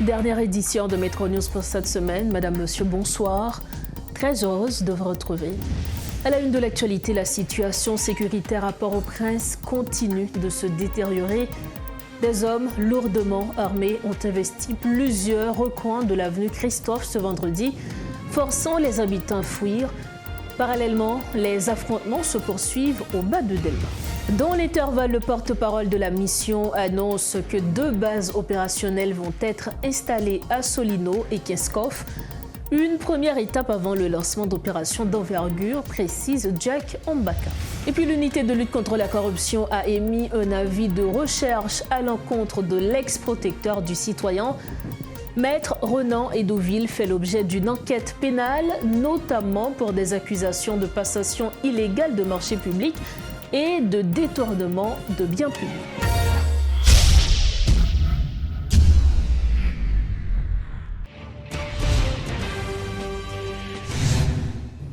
Dernière édition de Métro News pour cette semaine. Madame, Monsieur, bonsoir. Très heureuse de vous retrouver. À la une de l'actualité, la situation sécuritaire à Port-au-Prince continue de se détériorer. Des hommes lourdement armés ont investi plusieurs recoins de l'avenue Christophe ce vendredi, forçant les habitants à fuir. Parallèlement, les affrontements se poursuivent au bas de Delma. Dans l'intervalle, le porte-parole de la mission annonce que 2 bases opérationnelles vont être installées à Solino et Kinskov. Une première étape avant le lancement d'opérations d'envergure, précise Jack Ombaka. Et puis l'unité de lutte contre la corruption a émis un avis de recherche à l'encontre de l'ex-protecteur du citoyen. Maître Renan Edoville fait l'objet d'une enquête pénale, notamment pour des accusations de passation illégale de marchés publics et de détournement de biens publics.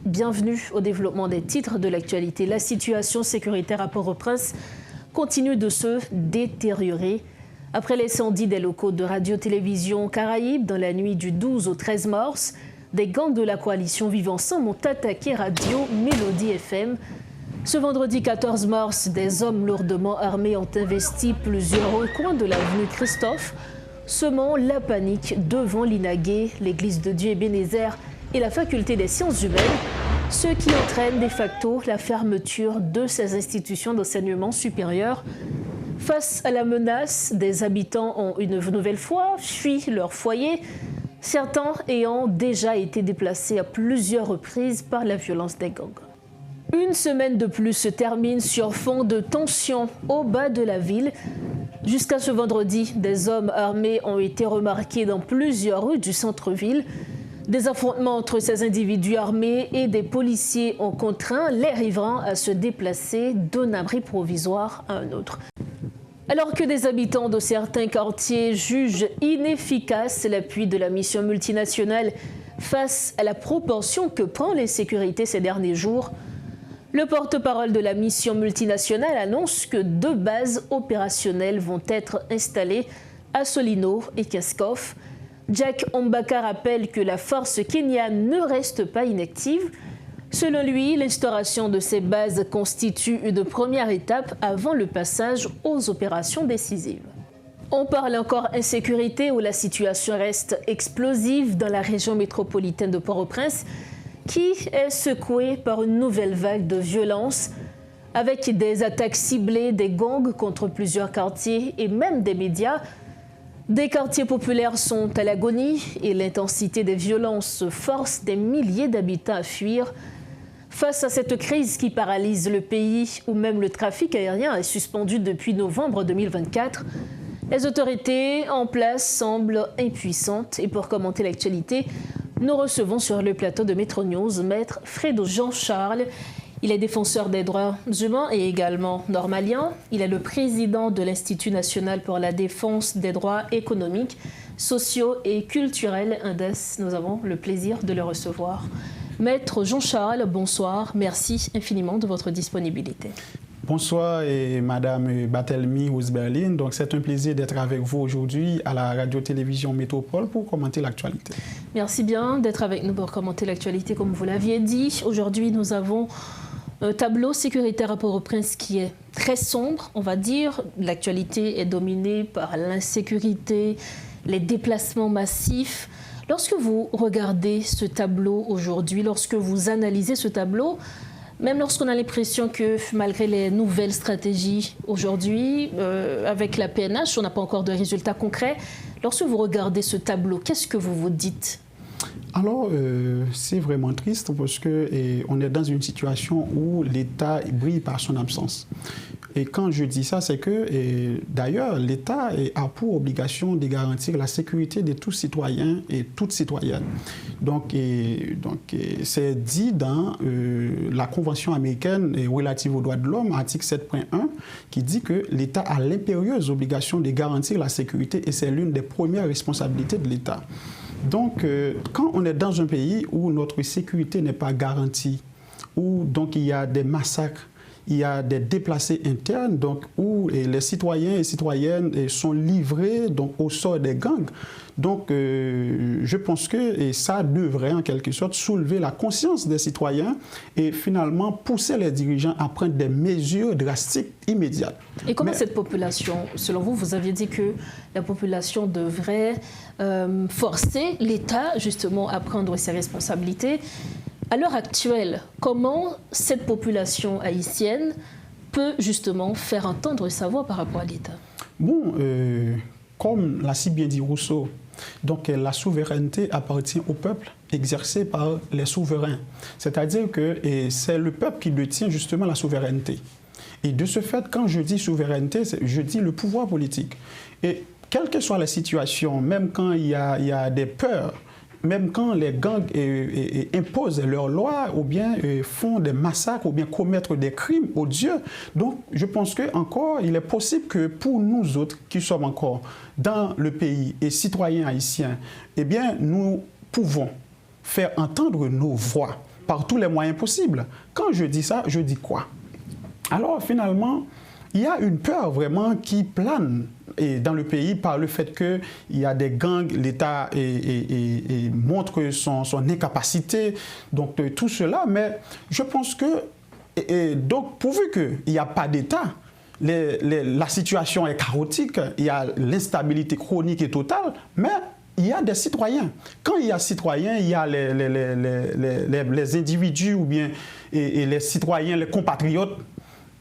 Bienvenue au développement des titres de l'actualité. La situation sécuritaire à Port-au-Prince continue de se détériorer. Après l'incendie des locaux de Radio-Télévision Caraïbes dans la nuit du 12 au 13 mars, des gangs de la coalition Vivre Ensemble ont attaqué Radio Mélodie FM. Ce vendredi 14 mars, des hommes lourdement armés ont investi plusieurs recoins de l'avenue Christophe, semant la panique devant l'INAGUE, l'Église de Dieu Ebenezer et la Faculté des sciences humaines, ce qui entraîne de facto la fermeture de ces institutions d'enseignement supérieur. Face à la menace, des habitants ont une nouvelle fois fui leur foyer, certains ayant déjà été déplacés à plusieurs reprises par la violence des gangs. Une semaine de plus se termine sur fond de tension au bas de la ville. Jusqu'à ce vendredi, des hommes armés ont été remarqués dans plusieurs rues du centre-ville. Des affrontements entre ces individus armés et des policiers ont contraint les riverains à se déplacer d'un abri provisoire à un autre. Alors que des habitants de certains quartiers jugent inefficace l'appui de la mission multinationale face à la proportion que prend l'insécurité ces derniers jours, le porte-parole de la mission multinationale annonce que 2 bases opérationnelles vont être installées à Solino et Kinskov. Jack Ombaka rappelle que la force kenyane ne reste pas inactive. Selon lui, l'instauration de ces bases constitue une première étape avant le passage aux opérations décisives. On parle encore insécurité où la situation reste explosive dans la région métropolitaine de Port-au-Prince, qui est secouée par une nouvelle vague de violence, avec des attaques ciblées des gangs contre plusieurs quartiers et même des médias. Des quartiers populaires sont à l'agonie et l'intensité des violences force des milliers d'habitants à fuir. Face à cette crise qui paralyse le pays, où même le trafic aérien est suspendu depuis novembre 2024, les autorités en place semblent impuissantes. Et pour commenter l'actualité, nous recevons sur le plateau de Métro News Maître Fredo Jean-Charles. Il est défenseur des droits humains et également normalien. Il est le président de l'Institut national pour la défense des droits économiques, sociaux et culturels, INDES. Nous avons le plaisir de le recevoir. Maître Jean-Charles, bonsoir. Merci infiniment de votre disponibilité. Bonsoir et Madame Barthelemy Ousberlin. Donc c'est un plaisir d'être avec vous aujourd'hui à la radio-télévision Métropole pour commenter l'actualité. Merci bien d'être avec nous pour commenter l'actualité comme vous l'aviez dit. Aujourd'hui, nous avons un tableau sécuritaire à Port-au-Prince qui est très sombre, on va dire. L'actualité est dominée par l'insécurité, les déplacements massifs. Lorsque vous regardez ce tableau aujourd'hui, lorsque vous analysez ce tableau, même lorsqu'on a l'impression que malgré les nouvelles stratégies aujourd'hui, avec la PNH, on n'a pas encore de résultats concrets. Lorsque vous regardez ce tableau, qu'est-ce que vous vous dites ? Alors, c'est vraiment triste parce qu'on est dans une situation où l'État brille par son absence. Et quand je dis ça, c'est que, d'ailleurs, l'État a pour obligation de garantir la sécurité de tous citoyens et toutes citoyennes. Donc c'est dit dans la Convention américaine relative aux droits de l'homme, article 7.1, qui dit que l'État a l'impérieuse obligation de garantir la sécurité et c'est l'une des premières responsabilités de l'État. Donc, quand on est dans un pays où notre sécurité n'est pas garantie, où donc il y a des massacres, il y a des déplacés internes donc, où les citoyens et citoyennes sont livrés donc, au sort des gangs. Donc, je pense que ça devrait en quelque sorte soulever la conscience des citoyens et finalement pousser les dirigeants à prendre des mesures drastiques immédiates. Et comment cette population, selon vous, vous aviez dit que la population devrait forcer l'État justement à prendre ses responsabilités. À l'heure actuelle, comment cette population haïtienne peut justement faire entendre sa voix par rapport à l'État? Bon, comme l'a si bien dit Rousseau, donc la souveraineté appartient au peuple exercée par les souverains. C'est-à-dire que c'est le peuple qui détient justement la souveraineté. Et de ce fait, quand je dis souveraineté, je dis le pouvoir politique. Et quelle que soit la situation, même quand il y a des peurs, même quand les gangs imposent leurs lois ou bien font des massacres ou bien commettent des crimes odieux. Donc, je pense qu'encore, il est possible que pour nous autres qui sommes encore dans le pays et citoyens haïtiens, eh bien, nous pouvons faire entendre nos voix par tous les moyens possibles. Quand je dis ça, je dis quoi? Alors, finalement, il y a une peur vraiment qui plane dans le pays par le fait qu'il y a des gangs, l'État montre son incapacité, donc tout cela. Mais je pense que, donc pourvu qu'il n'y a pas d'État, la situation est chaotique, il y a l'instabilité chronique et totale, mais il y a des citoyens. Quand il y a citoyens, il y a les individus ou bien les citoyens, les compatriotes,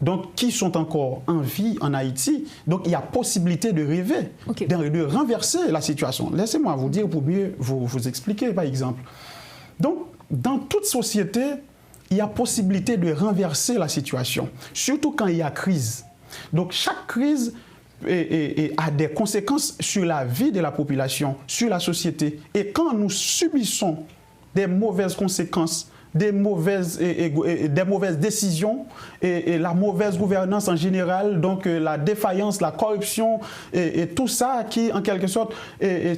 donc, qui sont encore en vie en Haïti. Donc, il y a possibilité de rêver, de renverser la situation. Laissez-moi vous dire pour mieux vous expliquer, par exemple. Donc, dans toute société, il y a possibilité de renverser la situation, surtout quand il y a crise. Donc, chaque crise a des conséquences sur la vie de la population, sur la société. Et quand nous subissons des mauvaises conséquences, des mauvaises décisions et la mauvaise gouvernance en général, donc la défaillance, la corruption et tout ça qui, en quelque sorte,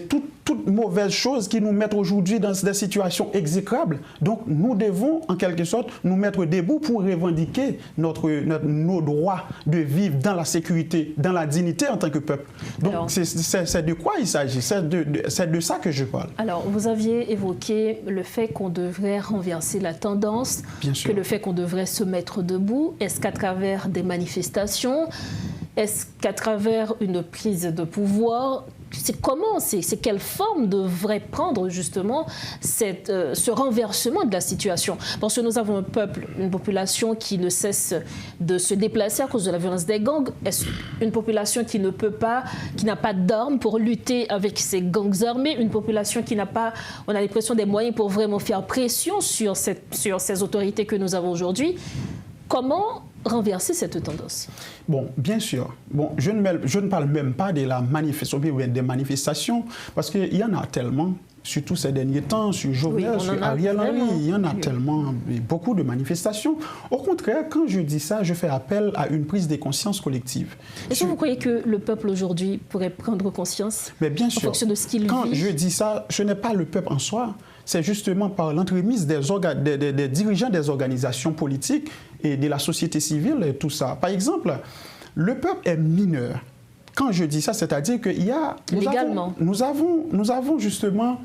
toutes mauvaises choses qui nous mettent aujourd'hui dans des situations exécrables. Donc, nous devons, en quelque sorte, nous mettre debout pour revendiquer nos droits de vivre dans la sécurité, dans la dignité en tant que peuple. Donc, c'est de quoi il s'agit? C'est de ça que je parle. Alors, vous aviez évoqué le fait qu'on devrait renverser la tendance, que le fait qu'on devrait se mettre debout. Est-ce qu'à travers des manifestations? Est-ce qu'à travers une prise de pouvoir? C'est quelle forme devrait prendre justement ce renversement de la situation? Parce que nous avons un peuple, une population qui ne cesse de se déplacer à cause de la violence des gangs. Est-ce une population qui n'a pas d'armes pour lutter avec ces gangs armés? Une population qui n'a pas, on a l'impression, des moyens pour vraiment faire pression sur ces autorités que nous avons aujourd'hui. Comment renverser cette tendance? Bon, bien sûr. Bon, je ne parle même pas de la manifestation, des manifestations, parce qu'il y en a tellement, surtout ces derniers temps, sur Jovenel, sur Ariel Henry, il y en a tellement, beaucoup de manifestations. Au contraire, quand je dis ça, je fais appel à une prise de conscience collective. Est-ce que vous croyez que le peuple aujourd'hui pourrait prendre conscience? Mais bien sûr. En fonction de ce qu'il vit? Quand je dis ça, ce n'est pas le peuple en soi, c'est justement par l'entremise des dirigeants des organisations politiques et de la société civile et tout ça. Par exemple, le peuple est mineur. Quand je dis ça, c'est-à-dire qu'il y a... Nous avons justement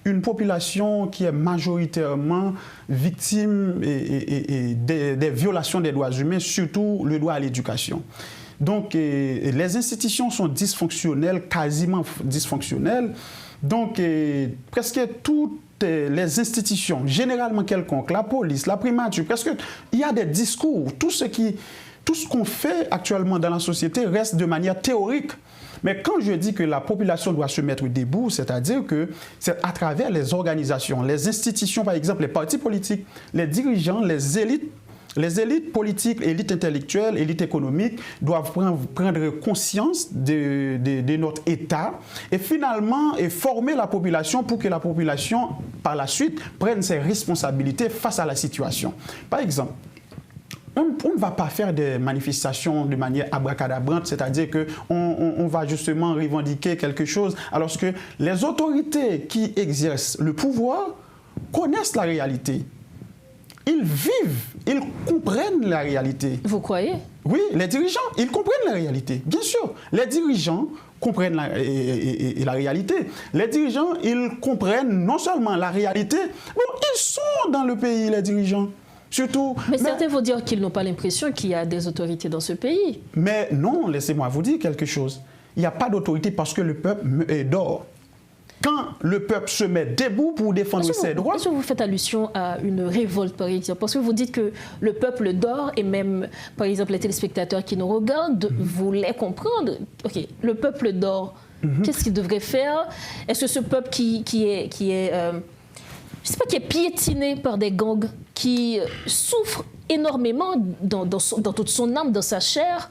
une population qui est majoritairement victime des violations des droits humains, surtout le droit à l'éducation. Donc, les institutions sont dysfonctionnelles, quasiment dysfonctionnelles. Donc, presque toutes les institutions, généralement quelconques, la police, la primature, presque, il y a des discours. Tout ce qu'on fait actuellement dans la société reste de manière théorique. Mais quand je dis que la population doit se mettre debout, c'est-à-dire que c'est à travers les organisations, les institutions, par exemple, les partis politiques, les dirigeants, les élites politiques, élites intellectuelles, élites économiques doivent prendre conscience de notre État et finalement former la population pour que la population, par la suite, prenne ses responsabilités face à la situation. Par exemple, on ne va pas faire des manifestations de manière abracadabrante, c'est-à-dire qu'on va justement revendiquer quelque chose, alors que les autorités qui exercent le pouvoir connaissent la réalité. ils vivent, ils comprennent la réalité. Vous croyez? Oui, les dirigeants, ils comprennent la réalité. Bien sûr, les dirigeants comprennent la réalité. Les dirigeants, ils comprennent non seulement la réalité, bon, ils sont dans le pays, les dirigeants. Surtout, mais certains vont dire qu'ils n'ont pas l'impression qu'il y a des autorités dans ce pays. Mais non, laissez-moi vous dire quelque chose. Il n'y a pas d'autorité parce que le peuple dort. Quand le peuple se met debout pour défendre ses droits... Est-ce que vous faites allusion à une révolte, par exemple? Parce que vous dites que le peuple dort et même, par exemple, les téléspectateurs qui nous regardent voulaient comprendre. OK, le peuple dort. Qu'est-ce qu'il devrait faire? Est-ce que ce peuple qui est je sais pas, qui est piétiné par des gangs, qui souffre énormément dans toute son âme, dans sa chair,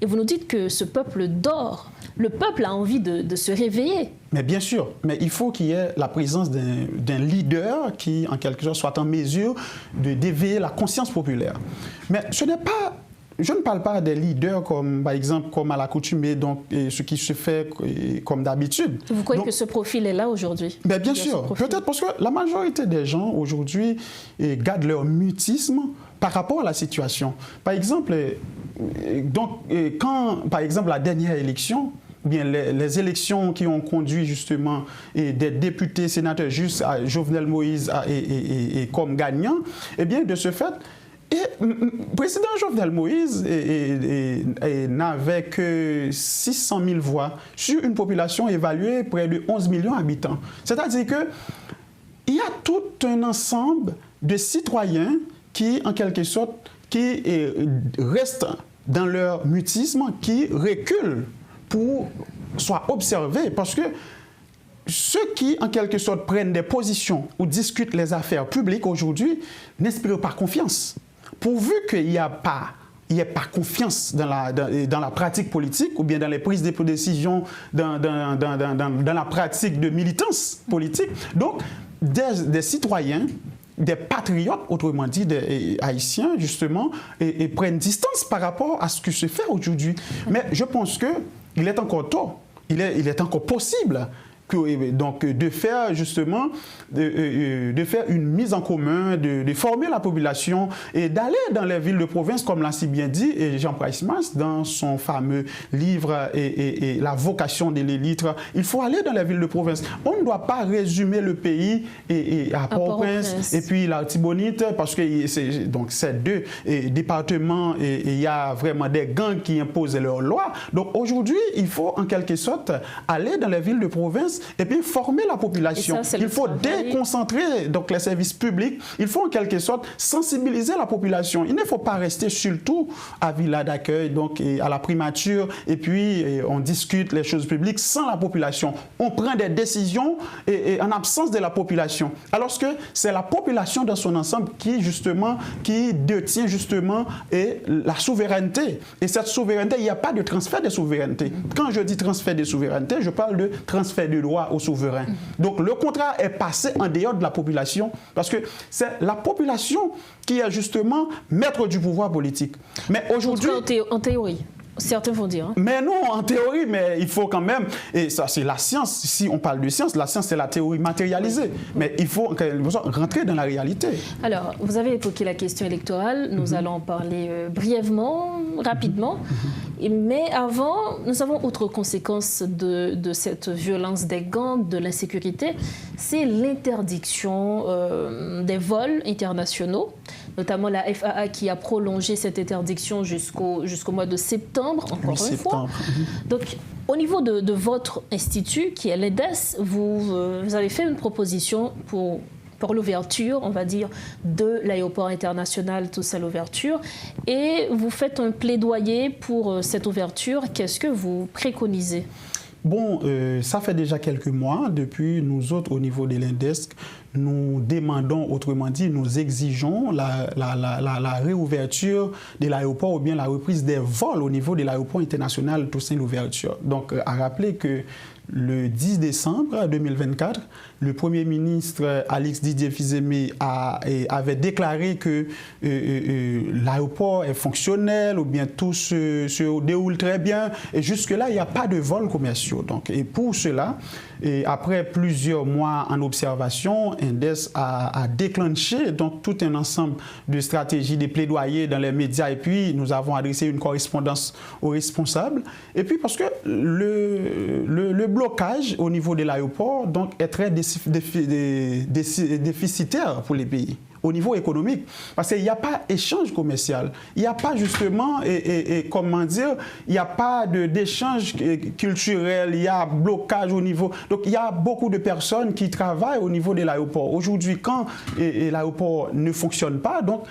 et vous nous dites que ce peuple dort. Le peuple a envie de se réveiller. Mais bien sûr, mais il faut qu'il y ait la présence d'un leader qui, en quelque sorte, soit en mesure d'éveiller la conscience populaire. Mais ce n'est pas... Je ne parle pas des leaders comme, par exemple, comme à l'accoutumée, donc ce qui se fait comme d'habitude. Vous croyez que ce profil est là aujourd'hui? Ben bien sûr, peut-être parce que la majorité des gens aujourd'hui gardent leur mutisme par rapport à la situation. Par exemple, quand, par exemple, la dernière élection, bien les élections qui ont conduit justement des députés, sénateurs, juste à Jovenel Moïse et comme gagnant, eh bien, de ce fait, le président Jovenel Moïse n'avait que 600 000 voix sur une population évaluée près de 11 millions d'habitants. C'est-à-dire qu'il y a tout un ensemble de citoyens qui, en quelque sorte, qui restent dans leur mutisme, qui reculent pour soit observés. Parce que ceux qui, en quelque sorte, prennent des positions ou discutent les affaires publiques aujourd'hui n'inspirent pas confiance. Pourvu qu'il n'y ait pas confiance dans la pratique politique ou bien dans les prises de décision, dans la pratique de militance politique, donc des citoyens, des patriotes, autrement dit des Haïtiens, justement, et prennent distance par rapport à ce qui se fait aujourd'hui. Mais je pense qu'il est encore tôt, il est encore possible donc de faire justement de faire une mise en commun, de former la population et d'aller dans les villes de province, comme l'a si bien dit Jean Price-Mas dans son fameux livre et la vocation de l'élite. Il faut aller dans les villes de province. On ne doit pas résumer le pays à Port-au-Prince et puis la Tibonite, parce que ces deux départements, il y a vraiment des gangs qui imposent leurs lois. Donc aujourd'hui, il faut en quelque sorte aller dans les villes de province et puis former la population. Il faut déconcentrer donc les services publics. Il faut en quelque sorte sensibiliser la population. Il ne faut pas rester surtout à Villa d'accueil, donc à la primature, et puis on discute les choses publiques sans la population. On prend des décisions en absence de la population. Alors que c'est la population dans son ensemble qui détient justement la souveraineté. Et cette souveraineté, il n'y a pas de transfert de souveraineté. Quand je dis transfert de souveraineté, je parle de transfert de droit aux souverains. Donc le contrat est passé en dehors de la population parce que c'est la population qui est justement maître du pouvoir politique. Mais aujourd'hui... En théorie. Certains vont dire. Mais non, en théorie, mais il faut quand même, et ça c'est la science, si on parle de science, la science c'est la théorie matérialisée, mais il faut rentrer dans la réalité. Alors, vous avez évoqué la question électorale, nous allons en parler brièvement, rapidement, mais avant, nous avons autre conséquence de cette violence des gangs, de l'insécurité, c'est l'interdiction des vols internationaux, notamment la FAA qui a prolongé cette interdiction jusqu'au mois de septembre, encore une fois. Donc, au niveau de votre institut, qui est l'EDES, vous avez fait une proposition pour l'ouverture, on va dire, de l'aéroport international Toussaint Louverture, et vous faites un plaidoyer pour cette ouverture. Qu'est-ce que vous préconisez? Bon, ça fait déjà quelques mois, depuis nous autres au niveau de l'INDESC, nous demandons, autrement dit, nous exigeons la réouverture de l'aéroport ou bien la reprise des vols au niveau de l'aéroport international Toussaint Louverture. Donc, à rappeler que le 10 décembre 2024, le Premier ministre Alix Didier Fils-Aimé avait déclaré que l'aéroport est fonctionnel ou bien tout se déroule très bien. Et jusque-là, il n'y a pas de vols commerciaux. Donc, et pour cela, après plusieurs mois en observation, Indes a déclenché donc, tout un ensemble de stratégies, des plaidoyers dans les médias. Et puis, nous avons adressé une correspondance aux responsables. Et puis, parce que le blocage au niveau de l'aéroport donc, est très déficitaire pour les pays. Au niveau économique, parce qu'il n'y a pas d'échange commercial, il n'y a pas justement, comment dire, il n'y a pas d'échange culturel, il y a blocage au niveau. Donc il y a beaucoup de personnes qui travaillent au niveau de l'aéroport. Aujourd'hui, quand l'aéroport ne fonctionne pas, donc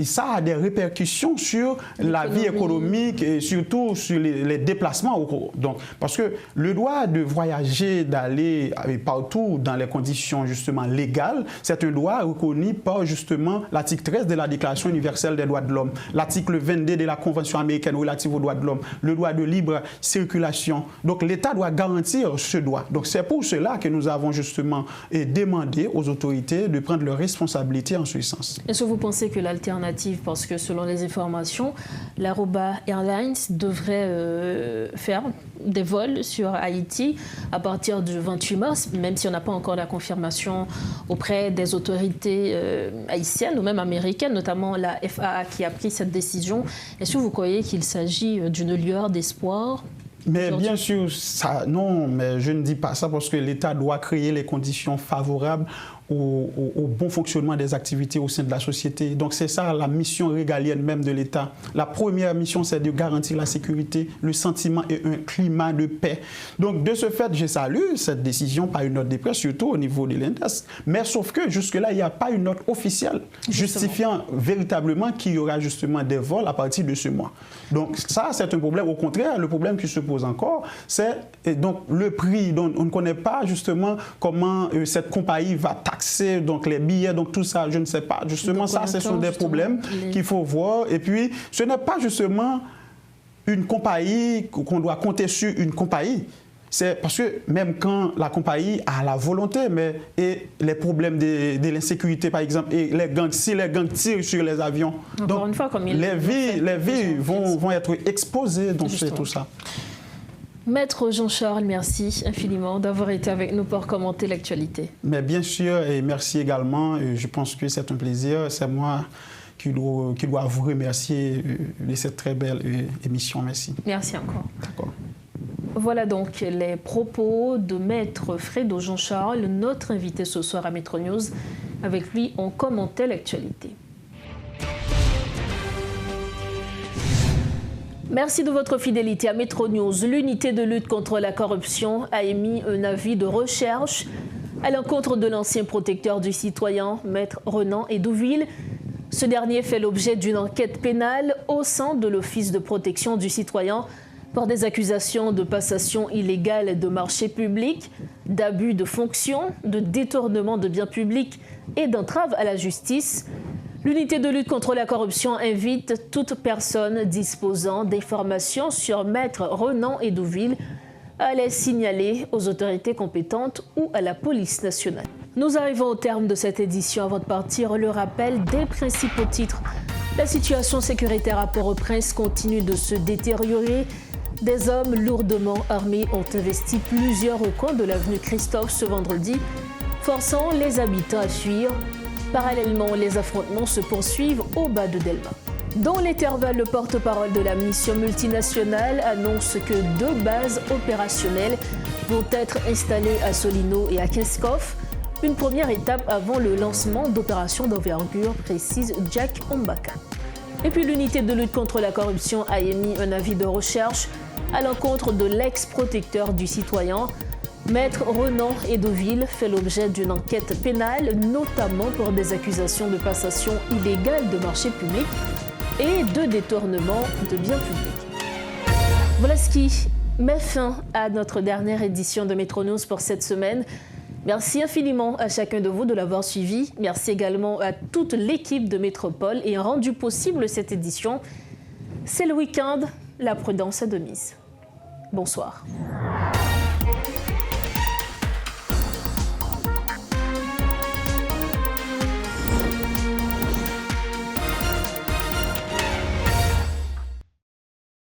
ça a des répercussions sur la vie économique et surtout sur les déplacements. Donc, parce que le droit de voyager, d'aller partout dans les conditions justement légales, c'est un droit reconnu par justement l'article 13 de la Déclaration universelle des droits de l'homme, l'article 22 de la Convention américaine relative aux droits de l'homme, le droit de libre circulation. Donc l'État doit garantir ce droit. Donc c'est pour cela que nous avons justement demandé aux autorités de prendre leurs responsabilités en ce sens. Est-ce que vous pensez que l'alternative, parce que selon les informations, l'Aruba Airlines devrait faire des vols sur Haïti à partir du 28 mars, même si on n'a pas encore la confirmation auprès des autorités haïtiennes ou même américaines, notamment la FAA qui a pris cette décision. Est-ce que vous croyez qu'il s'agit d'une lueur d'espoir ? Mais bien sûr, ça, non, mais je ne dis pas ça parce que l'État doit créer les conditions favorables au bon fonctionnement des activités au sein de la société. Donc c'est ça la mission régalienne même de l'État. La première mission, c'est de garantir la sécurité, le sentiment et un climat de paix. Donc de ce fait, je salue cette décision par une note de presse, surtout au niveau de l'Indes. Mais sauf que jusque-là, il n'y a pas une note officielle justifiant véritablement qu'il y aura justement des vols à partir de ce mois. Donc ça, c'est un problème. Au contraire, le problème qui se pose encore, c'est donc le prix. Donc on ne connaît pas justement comment cette compagnie va taxer donc les billets, donc tout ça, je ne sais pas. Justement, donc, ça, ce sont des problèmes qu'il faut voir. Et puis, ce n'est pas justement une compagnie qu'on doit compter sur une compagnie. C'est parce que même quand la compagnie a la volonté, mais et les problèmes de l'insécurité, par exemple, et les gangs, si les gangs tirent sur les avions, encore une fois, comme les vies vont être exposées, donc c'est tout ça. Maître Jean-Charles, merci infiniment d'avoir été avec nous pour commenter l'actualité. Mais bien sûr, et merci également. Je pense que c'est un plaisir. C'est moi qui dois vous remercier de cette très belle émission. Merci. Merci encore. D'accord. Voilà donc les propos de Maître Fredo Jean-Charles, notre invité ce soir à Metro News. Avec lui, on commentait l'actualité. Merci de votre fidélité à Metro News. L'unité de lutte contre la corruption a émis un avis de recherche à l'encontre de l'ancien protecteur du citoyen, Maître Renan Edouville. Ce dernier fait l'objet d'une enquête pénale au sein de l'Office de protection du citoyen pour des accusations de passation illégale de marchés publics, d'abus de fonction, de détournement de biens publics et d'entrave à la justice. L'unité de lutte contre la corruption invite toute personne disposant d'informations sur Maître Renan Edouville à les signaler aux autorités compétentes ou à la police nationale. Nous arrivons au terme de cette édition. Avant de partir, le rappel des principaux titres. La situation sécuritaire à Port-au-Prince continue de se détériorer. Des hommes lourdement armés ont investi plusieurs recoins de l'avenue Christophe ce vendredi, forçant les habitants à fuir. Parallèlement, les affrontements se poursuivent au bas de Delma. Dans l'intervalle, le porte-parole de la mission multinationale annonce que 2 bases opérationnelles vont être installées à Solino et à Kinskov. Une première étape avant le lancement d'opérations d'envergure, précise Jack Ombaka. Et puis l'unité de lutte contre la corruption a émis un avis de recherche à l'encontre de l'ex-protecteur du citoyen. Maître Renan Edouville fait l'objet d'une enquête pénale, notamment pour des accusations de passation illégale de marchés publics et de détournement de biens publics. Voilà ce qui met fin à notre dernière édition de Metro News pour cette semaine. Merci infiniment à chacun de vous de l'avoir suivi. Merci également à toute l'équipe de Métropole et a rendu possible cette édition. C'est le week-end, la prudence est de mise. Bonsoir.